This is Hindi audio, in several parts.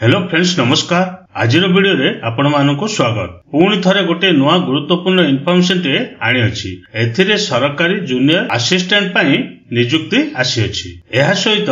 हेलो फ्रेंड्स नमस्कार। आज वीडियो रे आपण मानक स्वागत। पुणी थरे गोटे नुआ गुरुत्वपूर्ण इनफॉरमेशन टे आनी अछि। एथिरे सरकारी जूनियर असिस्टेंट पई नियुक्ति आसी अछि। एहा सहित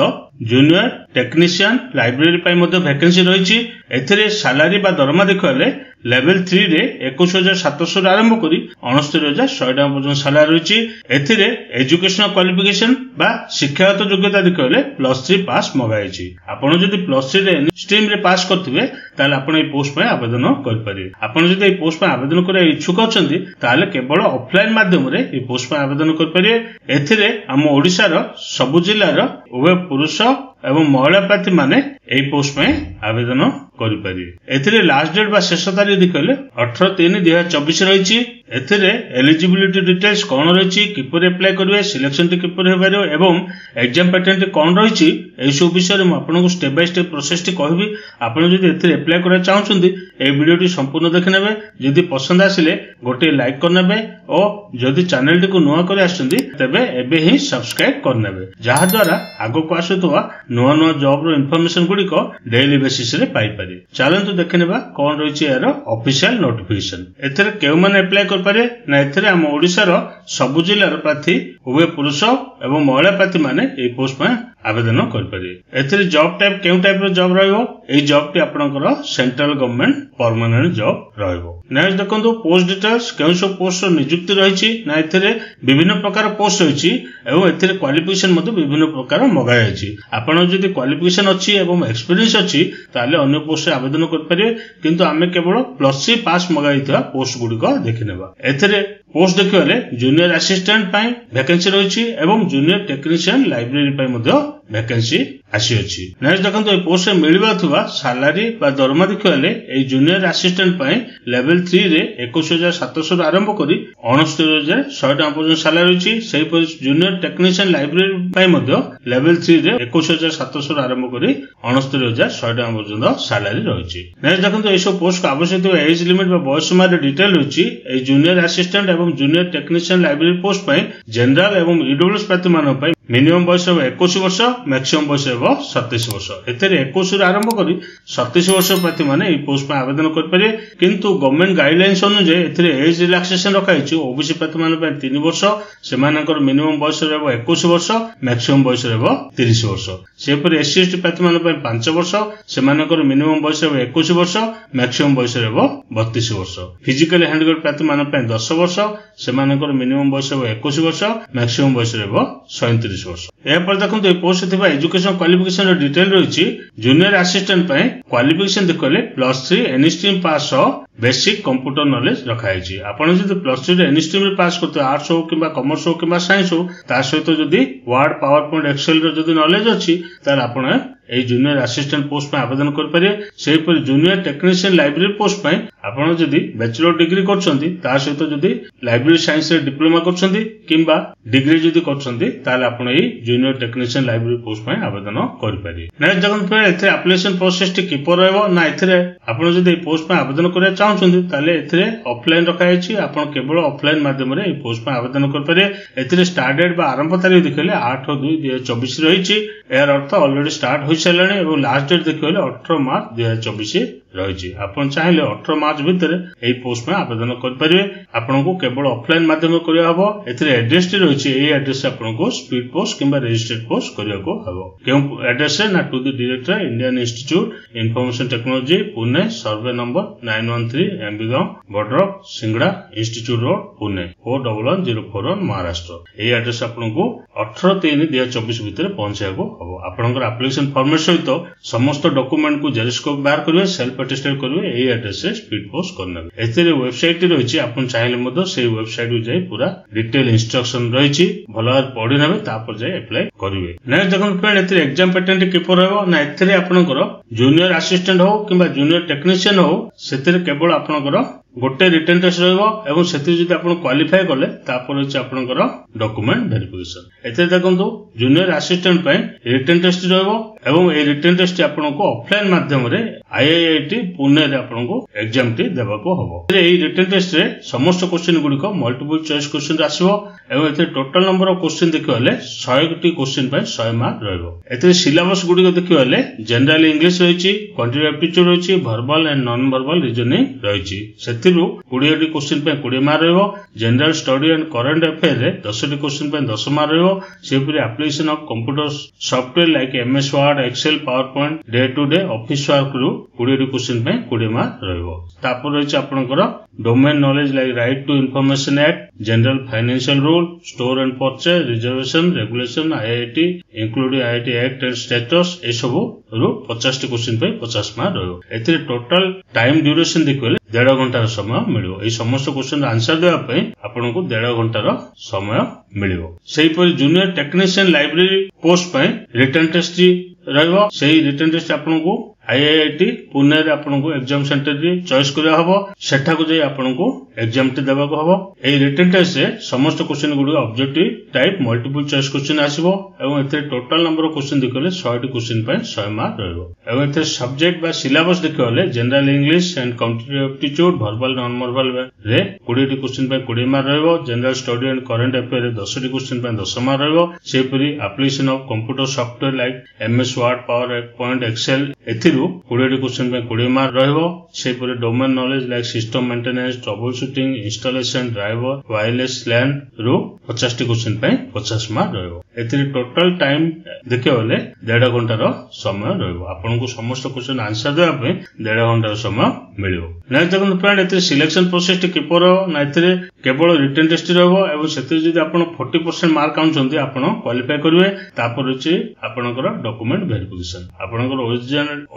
जूनियर टेक्नीशियन लाइब्रेरी पई मध्ये वैकेंसी रहिछि। एथिरे सैलरी बा दरमा देखले लेवल 3 रे 21700 आरंभ करी 69100 पर्यंत सैलरी रहिछि। एथिरे एजुकेशनल क्वालिफिकेशन बा शिक्षागत योग्यता देखले +3 पास मगाइछि। आपण जदि +3 रे स्ट्रीम रे पास करथिबे ताले आपण ए पोस्ट पे आवेदन कर परिबे। आपण जदि ए पोस्ट पे आवेदन करे इच्छुक अछंती ताले केवल ऑफलाइन माध्यम रे ए पोस्ट पे आवेदन कर परिबे। एथिरे हम ओडिसा रो सब जिल्ला रो उभय पुरुष एवं महिला प्रार्थी माने एई पोस्ट पे आवेदन करि परिबे। एथिरे लास्ट डेट बा शेष तारीख देखले 18/3/2024 रहिछि। एथिरे एलिजिबिलिटी डिटेल्स कोन रहिछि, किपर अप्लाई करबे, सिलेक्शन टी किपर हेबारो एवं एग्जाम पैटर्न टी कोन रहिछि एई सब विषय रे म आपनको स्टेप बाय स्टेप प्रोसेस टी कहबी। आपण जदि एथिरे अप्लाई करा चाहउछन्ती ए वीडियो टी संपूर्ण देखनेबे। जदि पसंद आसिले गोटे लाइक करनेबे और जदि चैनल टी को नुआ करे आछन्ती तबे एबे ही सब्सक्राइब करनेबे, जहा द्वारा आगो को आसुतवा नुआ नुआ जॉब रो इन्फॉर्मेशन गुडी को डेली बेसिस रे पाई पारे। चलंतु देखनेबा कोन रहिछि एरो ऑफिशियल नोटिफिकेशन। एथिरे केउ माने अप्लाई कर पारे ना, एथिरे हम ओडिसा रो सब जिल्ला रो प्रार्थी उभय पुरुष एवं महिला प्रार्थी माने ए पोस्ट पे आवेदन कर पारे। एथिरे जॉब टाइप केउ टाइप रो जॉब रहइबो, एई जॉब टी आपनकर सेंट्रल गवर्नमेंट परमानेंट जॉब रहइबो। नेक्स्ट देखंतु पोस्ट डिटेल्स केउ सब पोस्ट रो नियुक्ति रहिछि ना, एथिरे विभिन्न प्रकार पोस्ट रहिछि एवं एथिरे क्वालिफिकेशन मध्ये विभिन्न प्रकार मगाय अछि। आपण जदि क्वालिफिकेशन अछि एवं एक्सपीरियंस अछि ताले अन्य पोस्ट रे आवेदन कर पारे, किंतु आमे केवल +3 पास मगाइथा पोस्ट गुडी को देखिनेबा। एथिरे पोस्ट देखिले जूनियर असिस्टेंट पई वैकेंसी रहिछि एवं जूनियर टेक्नीशियन लाइब्रेरी पई मध्ये वैकेंसी आसी अछि। नेक्स्ट देखंतु ए पोस्ट रे मिलिबा थुवा सैलरी बा दरमा देखिले ए जूनियर असिस्टेंट पई लेवल 3 रे 21700 आरंभ करी 69100 पर्यंत सैलरी रहिछि। सेहि पर जूनियर टेक्नीशियन लाइब्रेरी पई मध्ये लेवल 3 रे 21700 आरंभ करी 69100 पर्यंत सैलरी रहिछि। नेक्स्ट देखंतु ए सब पोस्ट का आवश्यक एज लिमिट बा बयस सीमा रे डिटेल रहिछि। ए जूनियर असिस्टेंट एवं जूनियर टेक्नीशियन लाइब्रेरी पोस्ट पई जनरल एवं ईडब्ल्यूएस प्रार्थी मानन पई मिनिमम बयस 21 वर्ष, मैक्सिमम बयस 27 वर्ष। एथिरे 21 रे आरंभ करी 27 वर्ष प्रार्थी माने ए पोस्ट पे आवेदन कर पारे, किंतु गवर्नमेंट गाइडलाइंस अनुसार एथिरे एज रिलैक्सेशन रखाइछि। ओबीसी प्रार्थी माने पे 3 वर्ष, सेमानकर मिनिमम बयस 21 वर्ष, मैक्सिमम बयस 30 वर्ष। सेपर एससी एसटी प्रार्थी माने पे 5 वर्ष, सेमानकर मिनिमम बयस 21 वर्ष, मैक्सिमम बयस 32 वर्ष। फिजिकली हैंडिकैप्ड प्रार्थी माने पे 10 वर्ष, सेमानकर मिनिमम बयस 21 वर्ष, मैक्सिमम बयस 37 वर्ष। या पर देखंतु ए पोस्ट थिबा एजुकेशन क्वालिफिकेशन रो डिटेल रहिछि। जूनियर असिस्टेंट पय क्वालिफिकेशन देखले +3 एनी स्ट्रीम पास बेसिक कंप्यूटर नॉलेज रखाइछि। आपण जदि +3 रे एनी स्ट्रीम रे पास करते आर्ट्स हो किबा कॉमर्स हो किबा साइंस हो, ता सहित जदि वर्ड पावर पॉइंट एक्सेल रो जदि नॉलेज अछि तार आपण ए जूनियर असिस्टेंट पोस्ट पे आवेदन कर पारे। सेहि पर जूनियर टेक्नीशियन लाइब्रेरी पोस्ट पे आपण जदि बैचलर डिग्री करछंती ता सहित जदि लाइब्रेरी साइंस रे डिप्लोमा करछंती किबा डिग्री जदि करछंती ताले आपण ए जूनियर टेक्नीशियन लाइब्रेरी पोस्ट पे आवेदन कर पारे। नेक्स्ट जगन पे एथे एप्लीकेशन प्रोसेस टी किपर रहबो ना, एथे आपण जदि ए पोस्ट पे आवेदन करे चाहछंती ताले एथे ऑफलाइन रखाइछि। आपण केवल ऑफलाइन माध्यम रे ए पोस्ट पे आवेदन कर पारे। एथे स्टार्ट डेट बा आरंभ तारीख देखले 8/2/2024 रहिछि। एयर अर्थ ऑलरेडी स्टार्ट हो सालाने एवं लास्ट डेट देखले 18 मार्च 2024 रहिछि। आपण चाहिले 18 मार्च भितर एई पोस्ट में आवेदन कर परिबे। आपनको केवल ऑफलाइन माध्यम में करिया हबो। एथिरे एड्रेस टी रहिछि, एई एड्रेस आपनको स्पीड पोस्ट किबा रजिस्टर्ड पोस्ट करिया को हबो। केउ एड्रेस ना to the director Indian institute information technology Pune, survey number 913 MB गांव, border Sinhgad institute road Pune 411041 Maharashtra. एई एड्रेस आपनको 18/3/2024 भितर पहुंचाया को हबो। आपनकर एप्लीकेशन फॉर्मेट सहित समस्त डॉक्यूमेंट को जेरॉक्स कॉपी बाहर करिवे, सेल्फ अटेस्टेड करिवे, एई एड्रेस रे स्पीड पोस्ट करनेबे। एथिरे वेबसाइट रहिछि, आपण चाहिले मधो सेही वेबसाइट को जाई पूरा डिटेल इंस्ट्रक्शन रहिछि, भलो पढि नेबे तापर जाई अप्लाई करिवे। नेक्स्ट देखन फ्रेंड एथिरे एग्जाम पैटर्न किपर रहबो ना, एथिरे आपनकर जूनियर असिस्टेंट हो किबा जूनियर टेक्नीशियन हो, सेथिरे केवल आपनकर गोटे रिटन टेस्ट रहइबो एवं सेति जदि आपण क्वालिफाई करले तापर होछि आपनकर डॉक्यूमेंट वेरिफिकेशन। एते देखंतु जूनियर असिस्टेंट पय रिटन टेस्ट रहइबो एवं ए रिटन टेस्ट आपनको ऑफलाइन माध्यम रे IIT पुणे रे आपनको एग्जाम टी देबाको हबो। एई रिटन टेस्ट रे समस्त क्वेश्चन गुडिको मल्टीपल चॉइस क्वेश्चन आसीबो एवं एते टोटल नंबर ऑफ क्वेश्चन देखिबले 100 टी क्वेश्चन पय 100 मार्क रहइबो। एते सिलेबस गुडिको देखिबले जनरल इंग्लिश रहिछि, क्वांटिटेटिव एप्टीट्यूड रहिछि, verbal and non verbal reasoning रहिछि। सेतिरु 20 टी क्वेश्चन पय 20 मार्क रहइबो। General study and current affair रे 10 टी क्वेश्चन पय 10 मार्क रहइबो। सेपरि application of computer software like MS word, Excel, power point, day to day office work रु 20 टी क्वेश्चन पय 20 मार्क रहइबो। तापर रहिछि आपनकर domain knowledge like right to information act, general financial rule, store and purchase, reservation, regulation, IIT including IIT act and statutes ए सब रु 50 टी क्वेश्चन पे 50 मार्क रहइबो। एथिरे टोटल टाइम ड्यूरेशन देखिबले 1.5 घंटार समय मिलिबो। एई समस्त क्वेश्चन आंसर देबा पय आपनको 1.5 घंटार समय मिलिबो। सेही परि जूनियर टेक्नीशियन लाइब्रेरी पोस्ट पय रिटन टेस्ट रहइबो। सेही रिटन टेस्ट आपनको IIT पुणे रे आपनको एग्जाम सेंटर रे चॉइस करिया हबो। सेठा को जाई आपनको एग्जाम टी देबाको हबो। एई रिटन टेस्ट रे समस्त क्वेश्चन गुडी objective type multiple choice question आसीबो एवं एते टोटल नंबर ऑफ क्वेश्चन देखले 100 टी क्वेश्चन पय 100 मार्क रहइबो। एवं एते सब्जेक्ट बा सिलेबस देखले general English and quantitative aptitude, verbal non verbal रे 20 टी क्वेश्चन पय 20 मार्क रहइबो। General study and current affair रे 10 टी क्वेश्चन पय 10 मार्क रहइबो। सेपरि application of computer software like MS word, PowerPoint, excel एथिरु 20 टी क्वेश्चन पय 20 मार्क रहइबो। सेपरि domain knowledge like system maintenance, troubleshooting, installation, driver, wireless LAN रु 50 टी क्वेश्चन पय 50 मार्क रहइबो। एथिरे टोटल टाइम देखिबले 1.5 घंटार समय रहइबो। आपनको समस्त क्वेश्चन आंसर देबा पय 1.5 घंटार समय मिलिबो। नेक्स्ट देखନ୍ତୁ फ्रेंड एथिरे सिलेक्शन प्रोसेस टी किपर ना एथिरे केवल रिटन टेस्ट रहइबो एवं सेति जदि आपण 40% मार्क आउचंती आपण क्वालिफाई करिवे। तापर अछि आपणकर डॉक्यूमेंट वेरिफिकेशन, आपणकर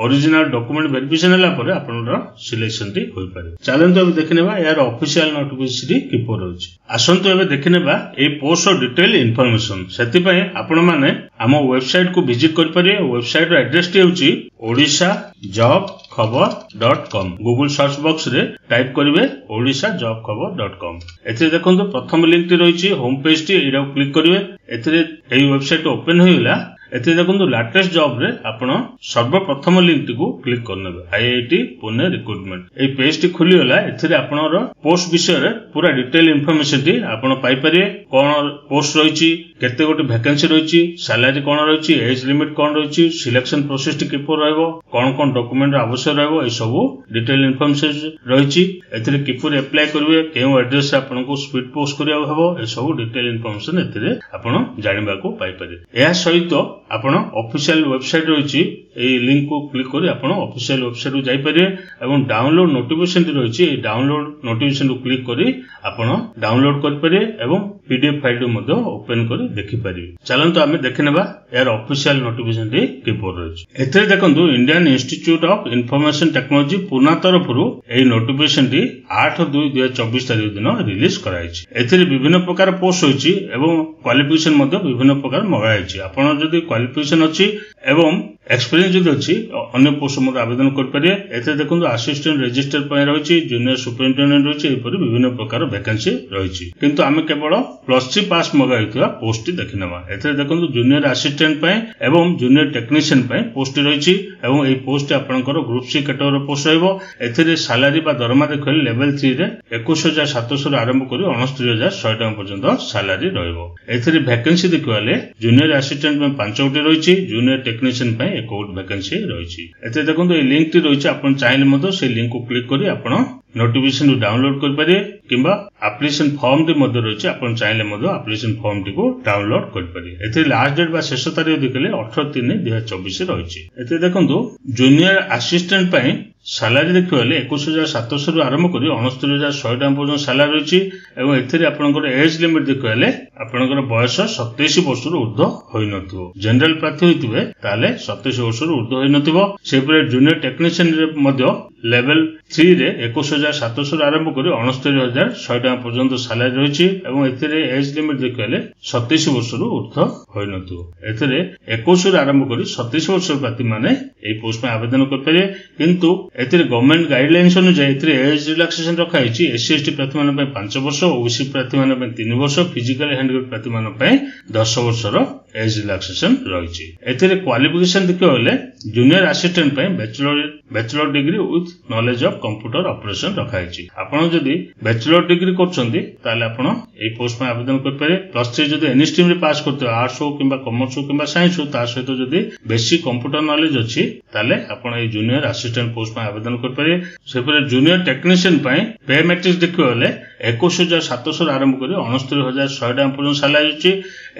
ओरिजिनल डॉक्यूमेंट वेरिफिकेशन हला परे आपणर सिलेक्शन टी होई पारे। चलंतु अब देखनेबा यार ऑफिशियल नोटिफिकेशन किपर होछि। आसंतु अब देखनेबा ए पोस्ट ऑफ डिटेल इंफॉर्मेशन। सेति पय आपण माने हम वेबसाइट को विजिट कर पारे। वेबसाइट रो एड्रेस टी होछि odisha.jobkhabar.com। गूगल सर्च बॉक्स रे टाइप करिवे odisha.jobkhabar.com। एथे देखंतु प्रथम लिंक टी रहिछि होम पेज टी, एरा क्लिक करिवे। एथे एई वेबसाइट ओपन होइला। एथे देखंतु लेटेस्ट जॉब रे आपण सर्वप्रथम लिंक टी को क्लिक करनेबे IIT पुणे रिक्रूटमेंट। एई पेज टी खुली होला। एथिरे आपनर पोस्ट विषय रे पूरा डिटेल इंफॉर्मेशन टी आपण पाई परिए। कोन पोस्ट रहिछि, केते गोटे वैकेंसी रहिछि, सैलरी कोन रहिछि, एज लिमिट कोन रहिछि, सिलेक्शन प्रोसेस टी किपर रहइबो, कोन डॉक्यूमेंट आवश्यक रहइबो, ए सब डिटेल इंफॉर्मेशन रहिछि। एथिरे किपर अप्लाई करिवे, केउ एड्रेस से आपनको स्पीड पोस्ट करिया हबो, ए सब डिटेल इंफॉर्मेशन एथिरे आपण जानिबा को पाई परिए। एहा सहित आपण ऑफिशियल वेबसाइट रहिछि, ए लिंक को क्लिक करी आपण ऑफिशियल वेबसाइट को जाई परिए एवं डाउनलोड नोटिफिकेशन टी रहिछि। ए डाउनलोड नोटिफिकेशन को क्लिक करी आपण डाउनलोड कर परिए एवं PDF फाइल को मध्य ओपन करी देखि परिए। चलंतु आमे देखनेबा यार ऑफिशियल नोटिफिकेशन टी किपर रहिछि। एथे देखंतु Indian institute of information technology Pune तरफरु ए नोटिफिकेशन टी 8/2/2024 तारिख दिन रिलीज कराइछि। एथिरे विभिन्न प्रकार पोस्ट होइछि एवं क्वालिफिकेशन मध्य विभिन्न प्रकार मगाइछि। आपण जदि क्वालिफिकेशन अछि एवं एक्सपीरियंस जदि अछि अन्य पोस्ट मध्य आवेदन कर परिए। एथे देखंतु असिस्टेंट रजिस्टर पय रहिछि, जूनियर सुपरिटेंडेंट रहिछि, एपरि विभिन्न प्रकार वैकेंसी रहिछि। किंतु आमे केवल +3 पास मगाइथिबा पोस्ट टी देखिनबा। एथे देखंतु जूनियर असिस्टेंट पय एवं जूनियर टेक्नीशियन पय पोस्ट रहिछि एवं एई पोस्ट आपनकर ग्रुप सी कैटेगरी पोस्ट रहइबो। एथिरे सैलरी बा दरमा देखले लेवल 3 रे 21700 आरंभ करी 69100 टका पर्यंत सैलरी रहइबो। एथिरे वैकेंसी देखिबाले जूनियर असिस्टेंट पय 5 गोटी रहिछि, जूनियर टेक्नीशियन पय 1 गोटी वैकेंसी रहिछि। एथे देखंतु ए लिंक टी रहिछि, आपण चाहिले मतो से लिंक को क्लिक करी आपण नोटिफिकेशन डाउनलोड कर पारे किंबा एप्लीकेशन फॉर्म टी मध्य रहिछि, आपण चाहिले मतो एप्लीकेशन फॉर्म टी को डाउनलोड कर पारे। एथे लास्ट डेट बा शेष तारिख देखले 18/3/2024 रहिछि। एथे देखंतु जूनियर असिस्टेंट पय सैलरी देखिबाले 21700 आरंभ करी 69100 टका पर्यंत सैलरी रहिछि एवं एथिरे आपनकर एज लिमिट देखिबाले आपनकर बयस 27 वर्ष रु ऊर्ध्व होई नथिबो। जनरल प्रार्थी होइतिबे ताले 27 वर्ष रु ऊर्ध्व होई नथिबो। सेपरे जूनियर टेक्नीशियन रे मध्य लेवल 3 रे 21700 आरंभ करी 69100 टका पर्यंत सैलरी रहिछि एवं एथिरे एज लिमिट देखिबाले 27 वर्ष रु ऊर्ध्व होई नथिबो। एथिरे 21 रु आरंभ करी 27 वर्ष प्रार्थी माने एई पोस्ट में आवेदन कर पारे। किंतु एथिरे गवर्नमेंट गाइडलाइंस अनुसार एथिरे एज रिलैक्सेशन रखा हैछि। SC ST प्रार्थी माने पय 5 वर्ष, OBC प्रार्थी माने पय 3 वर्ष, फिजिकल हैंडिकैप प्रार्थी माने पय 10 वर्ष रो एज रिलैक्सेशन रहिछि। एथिरे क्वालिफिकेशन देखिबाले ଜୁନିୟର ଆସିଷ୍ଟାଣ୍ଟ ପାଇଁ bachelor degree with knowledge of computer operation ରଖାଯାଇଛି। ଆପଣ ଯଦି ବ୍ୟାଚଲର ଡିଗ୍ରୀ କରୁଛନ୍ତି ତାହେଲେ ଆପଣ ଏଇ ପୋଷ୍ଟ ପାଇଁ ଆବେଦନ କରିପାରିବେ। +3 ଯଦି ଏନି ଷ୍ଟ୍ରିମରେ ପାସ୍ କରିଥିବେ, ଆର୍ଟସ ହଉ କିମ୍ବା କମର୍ସ ହଉ କିମ୍ବା ସାଇନ୍ସ ହଉ, ତା ସହିତ ଯଦି ବେସିକ କମ୍ପ୍ୟୁଟର ନଲେଜ ଅଛି ତାହେଲେ ଆପଣ ଏଇ ଜୁନିୟର ଆସିଷ୍ଟାଣ୍ଟ ପୋଷ୍ଟ ପାଇଁ ଆବେଦନ କରିପାରିବେ। ସେପରି ଜୁନିୟର ଟେକ୍ନିସିଆନ ପାଇଁ ପେ ମ୍ୟାଟ୍ରିକ୍ସ ଦେଖିବାକୁ ଗଲେ 21,700 ଆରମ୍ଭ କରି 69,100 ଟଙ୍କା ପର୍ଯ୍ୟନ୍ତ ସାଲାରୀ ଅଛି।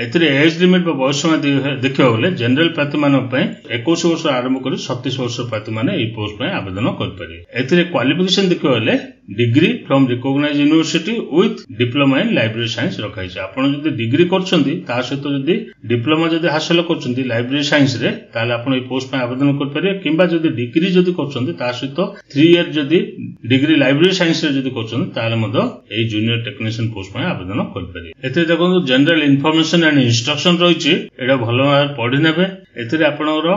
ଏଥିରେ ଏଜ୍ ଲିମିଟ୍ ବା ବୟସ ସୀମା ଦେଖିବାକୁ ଗଲେ ଜେନେରାଲ ପ୍ରାର୍ଥୀମାନଙ୍କ ପାଇଁ 21 ବର୍ଷ ଆରମ୍ଭ କରି 37 ବର୍ଷ ପ୍ରାର୍ଥୀମାନେ ଏହି ପୋଷ୍ଟ ପାଇଁ ଆବେଦନ କରିପାରିବେ। ଏଥିରେ କ୍ୱାଲିଫିକେସନ ଦେଖିବାକୁ ଗଲେ degree from recognize university with diploma in library science ରଖାଯାଇଛି। ଆପଣ ଯଦି ଡିଗ୍ରୀ କରୁଛନ୍ତି ତା ସହିତ ଯଦି ଡିପ୍ଲୋମା ଯଦି ହାସଲ କରୁଛନ୍ତି ଲାଇବ୍ରେରୀ ସାଇନ୍ସରେ ତାହେଲେ ଆପଣ ଏହି ପୋଷ୍ଟ ପାଇଁ ଆବେଦନ କରିପାରିବେ। କିମ୍ବା ଯଦି ଡିଗ୍ରୀ ଯଦି କରୁଛନ୍ତି ତା ସହିତ 3 ଇୟର ଯଦି ଡିଗ୍ରୀ ଲାଇବ୍ରେରୀ ସାଇନ୍ସରେ ଯଦି କରୁଛନ୍ତି ତାହେଲେ ମଧ୍ୟ ଏହି ଜୁନିୟର ଟେକ୍ନିସିଆନ ପୋଷ୍ଟ ପାଇଁ ଆବେଦନ କରିପାରିବେ। ଏଥିରେ ଦେଖନ୍ତୁ ଜେନେରାଲ ଇନଫର୍ମେସନ ଆଣ୍ଡ ଇନଷ୍ଟ୍ରକ୍ସନ ରହିଛି, ଏଇଟା ଭଲ ଭାବରେ ପଢି ନେବେ। ଏଥିରେ ଆପଣଙ୍କର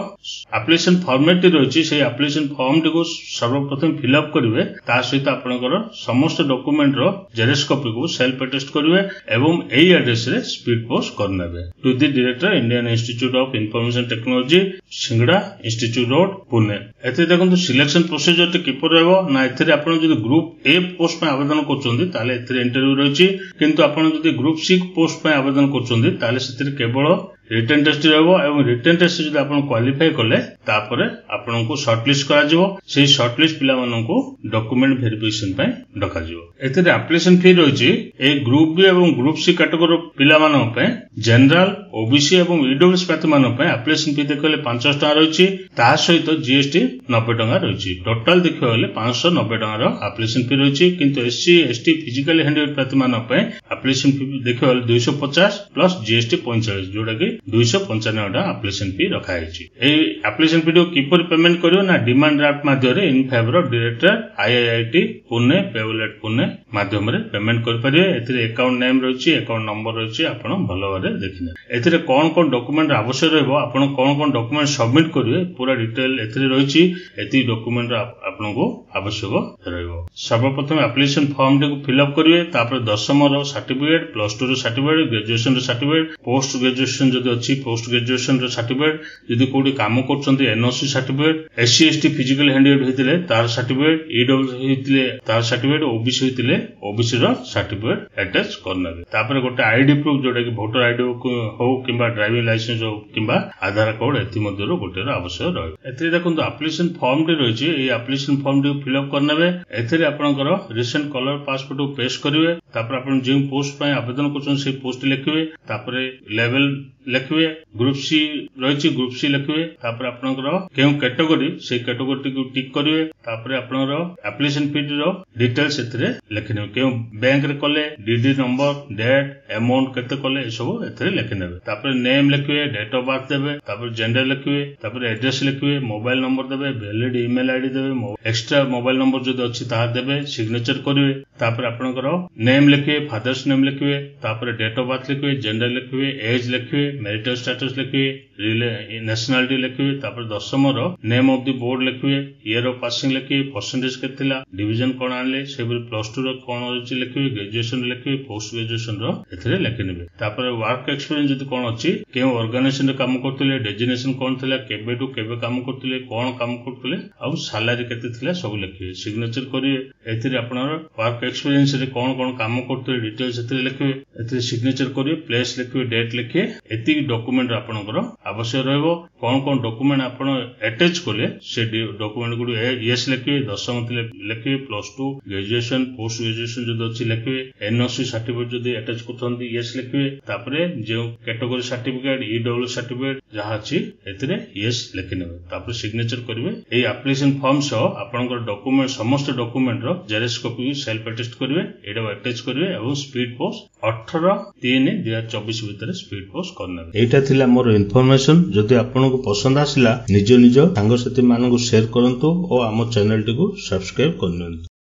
ଆପ୍ଲିକେସନ ଫର୍ମାଟଟି ରହିଛି, ସେଇ ଆପ୍ଲିକେସନ ଫର୍ମଟିକୁ ସର୍ବପ୍ରଥମେ ଫିଲ୍ଅପ୍ କରିବେ। ତା ସହିତ ଆପଣଙ୍କର ସମସ୍ତ ଡକୁମେଣ୍ଟର ଜେରକ୍ସ କପିକୁ ସେଲ୍ଫ ଆଟେଷ୍ଟ କରିବେ ଏବଂ ଏହି ଆଡ୍ରେସରେ ସ୍ପିଡ ପୋଷ୍ଟ କରିନେବେ to the director Indian Institute of Information Technology, Sinhgad Institute Road, Pune. ଏଥିରେ ଦେଖନ୍ତୁ ସିଲେକ୍ସନ ପ୍ରୋସିଜରଟି କିପରି ରହିବ ନା, ଏଥିରେ ଆପଣ ଯଦି ଗ୍ରୁପ ଏ ପୋଷ୍ଟ ପାଇଁ ଆବେଦନ କରୁଛନ୍ତି ତାହେଲେ ଏଥିରେ ଇଣ୍ଟରଭ୍ୟୁ ରହିଛି। କିନ୍ତୁ ଆପଣ ଯଦି ଗ୍ରୁପ ସି ପୋଷ୍ଟ ପାଇଁ ଆବେଦନ କରୁଛନ୍ତି ତାହେଲେ ସେଥିରେ କେବଳ ରିଟେନ୍ ଟେଷ୍ଟ ରହିବ ଏବଂ ରିଟେନ୍ ଟେଷ୍ଟ ଯଦି ଆପଣ କ୍ୱାଲିଫାଇ କଲେ ତାପରେ ଆପଣଙ୍କୁ ସର୍ଟଲିଷ୍ଟ କରାଯିବ। ସେହି ସର୍ଟଲିଷ୍ଟ ପିଲାମାନଙ୍କୁ ଡକୁମେଣ୍ଟ ଭେରିଫିକେସନ ପାଇଁ ଡକାଯିବ। ଏଥିରେ ଆପ୍ଲିକେସନ ଫି ରହିଛି। ଏହି ଗ୍ରୁପ ବି ଏବଂ ଗ୍ରୁପ ସି କାଟେଗୋରୀ ପିଲାମାନଙ୍କ ପାଇଁ ଜେନେରାଲ, ଓବିସି ଏବଂ ଇଡବ୍ଲ୍ୟୁଏସ୍ ପ୍ରାର୍ଥୀମାନଙ୍କ ପାଇଁ ଆପ୍ଲିକେସନ ଫି ଦେଖିଲେ 500 ଟଙ୍କା ରହିଛି। ତାହା ସହିତ ଜିଏସଟି 90 ଟଙ୍କା ରହିଛି। ଟୋଟାଲ ଦେଖିବାକୁ ଗଲେ 590 ଟଙ୍କାର ଆପ୍ଲିକେସନ ଫି ରହିଛି। କିନ୍ତୁ ଏସସି, ଏସଟି, ଫିଜିକାଲି ହ୍ୟାଣ୍ଡିକ୍ୟାପ୍ଡ ପ୍ରାର୍ଥୀମାନଙ୍କ ପାଇଁ ଆପ୍ଲିକେସନ ଫି ଦେଖିବାକୁ ଗଲେ 250 ପ୍ଲସ ଜିଏସଟି 45, ଯୋଉଟା କି 295 ଟଙ୍କା ଆପ୍ଲିକେସନ ଫି ରଖାଯାଇଛି। ଏହି ଆପ୍ଲିକେସନ ଫି କିପରି ପେମେଣ୍ଟ କରିବ ନା, ଡିମାଣ୍ଡ ଡ୍ରାଫ୍ଟ ମାଧ୍ୟମରେ in favour of director IIIT Pune, payable at Pune ମାଧ୍ୟମରେ ପେମେଣ୍ଟ କରିପାରିବେ। ଏଥିରେ ଆକାଉଣ୍ଟ ନେମ୍ ରହିଛି, ଆକାଉଣ୍ଟ ନମ୍ବର ରହିଛି, ଆପଣ ଭଲ ଭାବରେ ଦେଖିନେବେ। ଏଥିରେ କଣ କଣ ଡକୁମେଣ୍ଟ ଆବଶ୍ୟକ ରହିବ, ଆପଣ କଣ କଣ ଡକୁମେଣ୍ଟ ସବମିଟ କରିବେ, ପୁରା ଡିଟେଲ ଏଥିରେ ରହିଛି। ଏତିକି ଡକୁମେଣ୍ଟ ଆପଣଙ୍କୁ ଆବଶ୍ୟକ ରହିବ। ସର୍ବପ୍ରଥମେ ଆପ୍ଲିକେସନ ଫର୍ମଟିକୁ ଫିଲ୍ଅପ୍ କରିବେ। ତାପରେ 10ମର ସାର୍ଟିଫିକେଟ, +2ର ସାର୍ଟିଫିକେଟ, ଗ୍ରାଜୁଏସନର ସାର୍ଟିଫିକେଟ, ପୋଷ୍ଟ ଗ୍ରାଜୁଏସନ ଯଦି ଅଛି ପୋଷ୍ଟ ଗ୍ରାଜୁଏସନର ସାର୍ଟିଫିକେଟ, ଯଦି କୋଉଠି କାମ କରୁଛନ୍ତି NOC certificate, SC ST physically handicapped ହେଇଥିଲେ ତାର ସାର୍ଟିଫିକେଟ, ଇଡବ୍ଲ୍ୟୁଏସ୍ ହେଇଥିଲେ ତାର ସାର୍ଟିଫିକେଟ, ଓବିସି ହେଇଥିଲେ ଓବିସି ର ସାର୍ଟିଫିକେଟ ଆଟାଚ କରିନେବେ। ତାପରେ ଗୋଟେ ଆଇଡି ପ୍ରୁଫ ଯୋଉଟା କି ଭୋଟର ଆଇଡି ହଉ କିମ୍ବା ଡ୍ରାଇଭିଂ ଲାଇସେନ୍ସ ହଉ କିମ୍ବା ଆଧାର କାର୍ଡ, ଏଥିମଧ୍ୟରୁ ଗୋଟେର ଆବଶ୍ୟକ ରହିବ। ଏଥିରେ ଦେଖନ୍ତୁ ଆପ୍ଲିକେସନ ଫର୍ମଟି ରହିଛି। ଏହି ଆପ୍ଲିକେସନ ଫର୍ମଟିକୁ ଫିଲ୍ଅପ୍ କରିନେବେ। ଏଥିରେ ଆପଣଙ୍କର ରିସେଣ୍ଟ କଲର ପାସପୋର୍ଟକୁ ପେଷ୍ଟ କରିବେ। ତାପରେ ଆପଣ ଯେଉଁ ପୋଷ୍ଟ ପାଇଁ ଆବେଦନ କରୁଛନ୍ତି ସେଇ ପୋଷ୍ଟ ଲେଖିବେ। ତାପରେ ଲେଭେଲ ଲେଖିବେ। ଗ୍ରୁପ ସି ରହିଛି, ଗ୍ରୁପ ସି ଲେଖିବେ। ତାପରେ ଆପଣଙ୍କର କେଉଁ କ୍ୟାଟେଗୋରୀ, ସେଇ କ୍ୟାଟେଗୋରୀଟିକୁ ଟିକ୍ କରିବେ। ତାପରେ ଆପଣଙ୍କର ଆପ୍ଲିକେସନ ଫିର ଡିଟେଲ୍ସ ଏଥିରେ ଲେଖିନେବେ। କେଉଁ ବ୍ୟାଙ୍କରେ କଲେ, ଡିଡି ନମ୍ବର, ଡେଟ୍, ଆମାଉଣ୍ଟ କେତେ କଲେ, ଏସବୁ ଏଥିରେ ଲେଖିନେବେ। ତାପରେ ନେମ୍ ଲେଖିବେ, ଡେଟ୍ ଅଫ ବାର୍ଥ ଦେବେ, ତାପରେ ଜେଣ୍ଡର ଲେଖିବେ, ତାପରେ ଆଡ୍ରେସ ଲେଖିବେ, ମୋବାଇଲ ନମ୍ବର ଦେବେ, ଭ୍ୟାଲିଡ ଇମେଲ ଆଇଡି ଦେବେ, ଏକ୍ସଟ୍ରା ମୋବାଇଲ ନମ୍ବର ଯଦି ଅଛି ତାହା ଦେବେ, ସିଗ୍ନେଚର କରିବେ। ତାପରେ ଆପଣଙ୍କର ନେମ୍ ଲେଖିବେ, ଫାଦର୍ସ ନେମ୍ ଲେଖିବେ, ତାପରେ ଡେଟ୍ ଅଫ ବାର୍ଥ ଲେଖିବେ, ଜେଣ୍ଡର ଲେଖିବେ, ଏଜ ଲେଖିବେ, ମ୍ୟାରିଟାଲ ଷ୍ଟାଟସ ଲେଖିବେ, ନ୍ୟାସନାଲିଟି ଲେଖିବେ। ତାପରେ 10ମର ନେମ୍ ଅଫ ଦି ବୋର୍ଡ ଲେଖିବେ, ଇୟର ଅଫ ପାସିଂ ଲେଖିବେ, ପରସେଣ୍ଟେଜ କେତେ ଥିଲା, ଡିଭିଜନ କଣ ଆଣିଲେ, ସେଭଳି +2ର କଣ ଅଛି ଲେଖିବେ, ଗ୍ରାଜୁଏସନ ଲେଖିବେ, ପୋଷ୍ଟ ଗ୍ରାଜୁଏସନର ଏଥିରେ ଲେଖିନେବେ। ତାପରେ ୱାର୍କ ଏକ୍ସପିରିଏନ୍ସ ଯଦି କଣ ଅଛି, କେଉଁ ଅର୍ଗାନାଇଜେସନରେ କାମ କରୁଥିଲେ, ଡେଜିନେସନ କଣ ଥିଲା, କେବେଠୁ କେବେ କାମ କରୁଥିଲେ, କଣ କାମ କରୁଥିଲେ, ଆଉ ସାଲାରୀ କେତେ ଥିଲା, ସବୁ ଲେଖିବେ, ସିଗ୍ନେଚର କରିବେ। ଏଥିରେ ଆପଣଙ୍କର ୱାର୍କ ଏକ୍ସପିରିଏନ୍ସରେ କଣ କଣ କାମ କରୁଥିଲେ ଡିଟେଲ୍ସ ଏଥିରେ ଲେଖିବେ। ଏଥିରେ ସିଗ୍ନେଚର କରିବେ, ପ୍ଲେସ୍ ଲେଖିବେ, ଡେଟ୍ ଲେଖିବେ। ଏତିକି ଡକୁମେଣ୍ଟ ଆପଣଙ୍କର ଆବଶ୍ୟକ ରହିବ। କଣ କଣ ଡକୁମେଣ୍ଟ ଆପଣ ଆଟାଚ କଲେ ସେ ଡକୁମେଣ୍ଟ ଗୁଡିକ ୟେସ୍ ଲେଖିବେ, 10ମ ଥିଲେ ଲେଖିବେ, +2, ଗ୍ରାଜୁଏସନ, ପୋଷ୍ଟ ଗ୍ରାଜୁଏସନ ଯଦି ଅଛି ଲେଖିବେ, ଏନଓସି ସାର୍ଟିଫିକେଟ ଯଦି ଆଟାଚ କରୁଛନ୍ତି ୟେସ୍ ଲେଖିବେ। ତାପରେ ଯେଉଁ କ୍ୟାଟେଗୋରୀ ସାର୍ଟିଫିକେଟ, ଇଡବ୍ଲ୍ୟୁ ସାର୍ଟିଫିକେଟ ଯାହା ଅଛି ଏଥିରେ ୟେସ୍ ଲେଖିନେବେ। ତାପରେ ସିଗ୍ନେଚର କରିବେ। ଏହି ଆପ୍ଲିକେସନ ଫର୍ମ ସହ ଆପଣଙ୍କର ଡକୁମେଣ୍ଟ, ସମସ୍ତ ଡକୁମେଣ୍ଟର ଜେରକ୍ସ କପିକୁ ସେଲ୍ଫ ଆଟେଷ୍ଟ କରିବେ, ଏଇଟାକୁ ଆଟାଚ କରିବେ ଏବଂ ସ୍ପିଡ ପୋଷ୍ଟ 18/3/2024 ଭିତରେ ସ୍ପିଡ ପୋଷ୍ଟ କରିନେବେ। ଏଇଟା ଥିଲା ମୋର ଇନଫର୍ମେସନ। ଯଦି ଆପଣଙ୍କୁ ପସନ୍ଦ ଆସିଲା ନିଜ ସାଙ୍ଗସାଥୀ ମାନଙ୍କୁ ସେୟାର କରନ୍ତୁ ଓ ଆମ ଚ୍ୟାନେଲଟିକୁ ସବସ୍କ୍ରାଇବ କରିନିଅନ୍ତୁ।